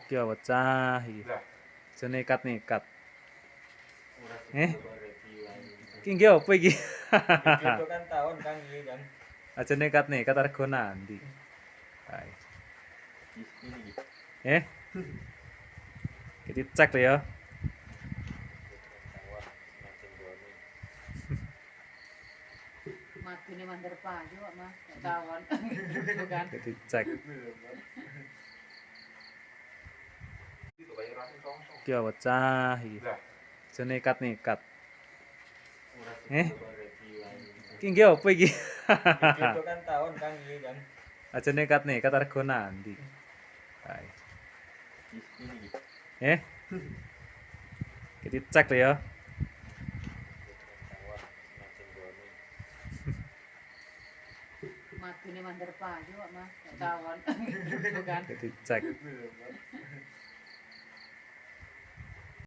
Ki bocah iki. Aja nekat-nekat. Ki nggih opo iki? Itu kan tahun Kang ini kan. Aja nekat-nekat argo nanti. Hai. Kita cek lho ya. Matine mandar payu kok Mas, tawon. Bukan. Kita cek. Ki bocah iki. Aja nekat-nekat. Ki nggih opo iki? Itu kan tahun Kang ini kan. Aja nekat-nekat argo nanti. Hai. Kita cek lho ya. Matine mandar payu kok Mas, tawon. Bukan. Kita cek.